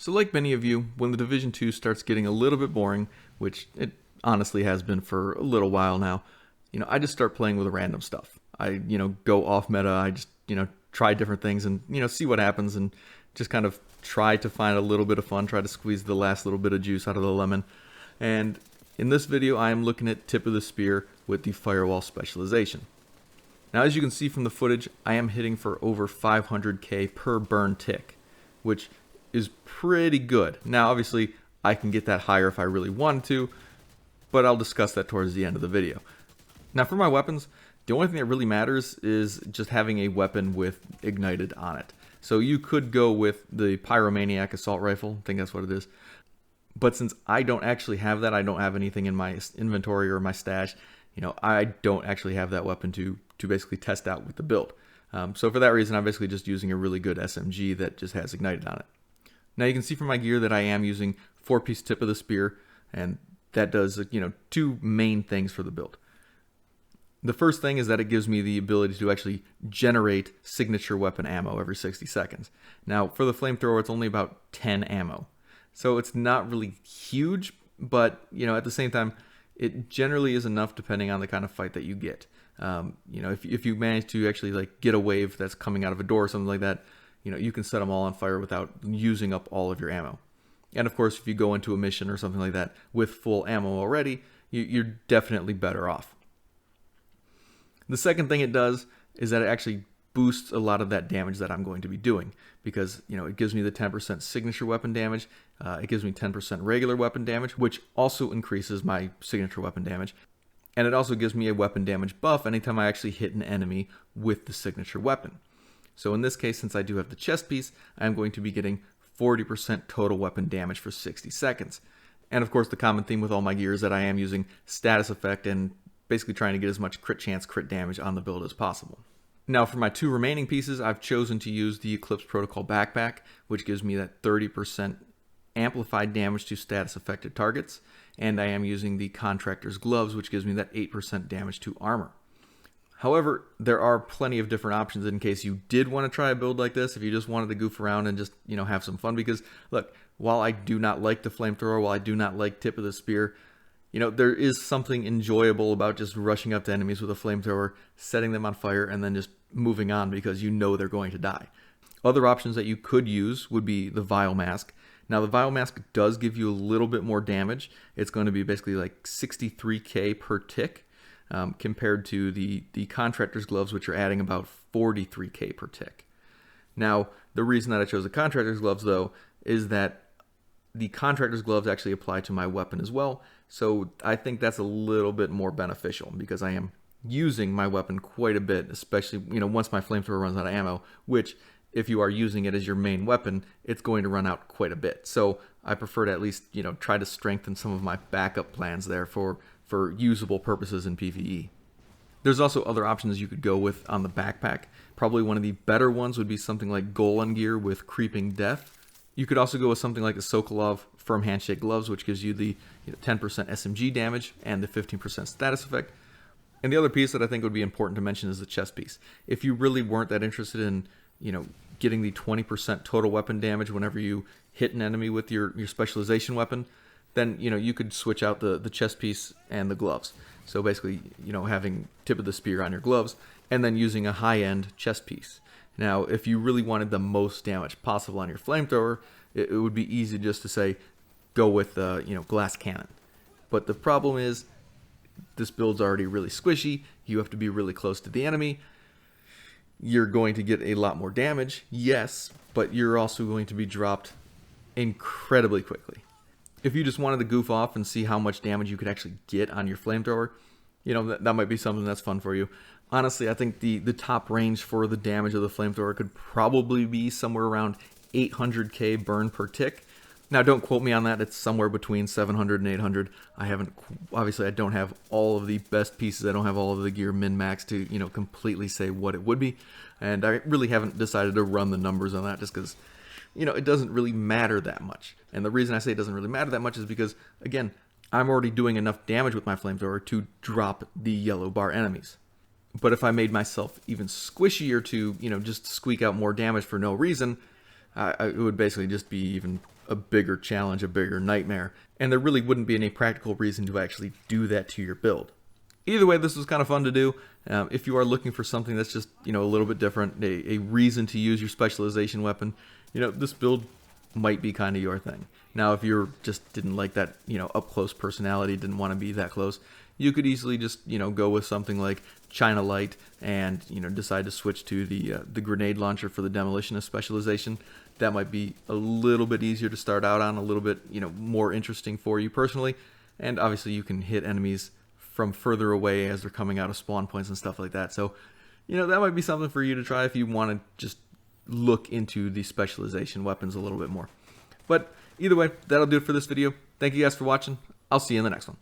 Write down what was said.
So like many of you, when the Division 2 starts getting a little bit boring, which it honestly has been for a little while now, I just start playing with random stuff. I, go off meta. I just, try different things and, see what happens and just kind of try to find a little bit of fun, try to squeeze the last little bit of juice out of the lemon. And in this video, I am looking at Tip of the Spear with the Firewall specialization. Now, as you can see from the footage, I am hitting for over 500k per burn tick, which is pretty good. Now, obviously, I can get that higher if I really wanted to, but I'll discuss that towards the end of the video. Now, for my weapons, the only thing that really matters is just having a weapon with ignited on it. So you could go with the Pyromaniac Assault Rifle, I think that's what it is. But since I don't actually have that, I don't have anything in my inventory or my stash, I don't actually have that weapon to basically test out with the build. So for that reason, I'm basically just using a really good SMG that just has ignited on it. Now you can see from my gear that I am using 4-piece Tip of the Spear, and that does, two main things for the build. The first thing is that it gives me the ability to actually generate signature weapon ammo every 60 seconds. Now for the flamethrower, it's only about 10 ammo. So it's not really huge, but, at the same time, it generally is enough depending on the kind of fight that you get. If you manage to actually get a wave that's coming out of a door or something like that, you can set them all on fire without using up all of your ammo. And of course, if you go into a mission or something like that with full ammo already, you're definitely better off. The second thing it does is that it actually boosts a lot of that damage that I'm going to be doing, because it gives me the 10% signature weapon damage, it gives me 10% regular weapon damage, which also increases my signature weapon damage, and it also gives me a weapon damage buff anytime I actually hit an enemy with the signature weapon. So in this case, since I do have the chest piece, I'm going to be getting 40% total weapon damage for 60 seconds. And of course, the common theme with all my gear is that I am using status effect and basically trying to get as much crit chance, crit damage on the build as possible. Now for my two remaining pieces, I've chosen to use the Eclipse Protocol Backpack, which gives me that 30% amplified damage to status affected targets, and I am using the Contractor's Gloves, which gives me that 8% damage to armor. However, there are plenty of different options in case you did want to try a build like this, if you just wanted to goof around and just, have some fun, because look, while I do not like the flamethrower, while I do not like Tip of the Spear, there is something enjoyable about just rushing up to enemies with a flamethrower, setting them on fire, and then just moving on because they're going to die. Other options that you could use would be the Vial Mask. Now, the Vial Mask does give you a little bit more damage. It's going to be basically like 63k per tick, compared to the Contractor's Gloves, which are adding about 43k per tick. Now, the reason that I chose the Contractor's Gloves, though, is that the Contractor's Gloves actually apply to my weapon as well, so I think that's a little bit more beneficial because I am using my weapon quite a bit, especially, once my flamethrower runs out of ammo, which, if you are using it as your main weapon, it's going to run out quite a bit. So I prefer to at least, try to strengthen some of my backup plans there for usable purposes in PvE. There's also other options you could go with on the backpack. Probably one of the better ones would be something like Golan gear with Creeping Death. You could also go with something like the Sokolov Firm Handshake Gloves, which gives you the 10% SMG damage and the 15% status effect. And the other piece that I think would be important to mention is the chest piece. If you really weren't that interested in, getting the 20% total weapon damage whenever you hit an enemy with your specialization weapon, then, you could switch out the chest piece and the gloves. So basically, having Tip of the Spear on your gloves and then using a high-end chest piece. Now, if you really wanted the most damage possible on your flamethrower, it would be easy just to say, go with, glass cannon. But the problem is, this build's already really squishy. You have to be really close to the enemy. You're going to get a lot more damage, yes, but you're also going to be dropped incredibly quickly. If you just wanted to goof off and see how much damage you could actually get on your flamethrower, that might be something that's fun for you. Honestly, I think the top range for the damage of the flamethrower could probably be somewhere around 800k burn per tick. Now, don't quote me on that. It's somewhere between 700 and 800. Obviously, I don't have all of the best pieces. I don't have all of the gear min-max to, completely say what it would be. And I really haven't decided to run the numbers on that just because, it doesn't really matter that much. And the reason I say it doesn't really matter that much is because, again, I'm already doing enough damage with my flamethrower to drop the yellow bar enemies. But if I made myself even squishier to, just squeak out more damage for no reason, it would basically just be even a bigger challenge, a bigger nightmare, and there really wouldn't be any practical reason to actually do that to your build. Either way, this was kind of fun to do. If you are looking for something that's just, a little bit different, a reason to use your specialization weapon, this build might be kind of your thing. Now, if you just didn't like that, up close personality, didn't want to be that close, you could easily just, go with something like China Light and, decide to switch to the grenade launcher for the demolitionist specialization. That might be a little bit easier to start out on, a little bit, more interesting for you personally. And obviously you can hit enemies from further away as they're coming out of spawn points and stuff like that. So, that might be something for you to try if you want to just look into the specialization weapons a little bit more. But either way, that'll do it for this video. Thank you guys for watching. I'll see you in the next one.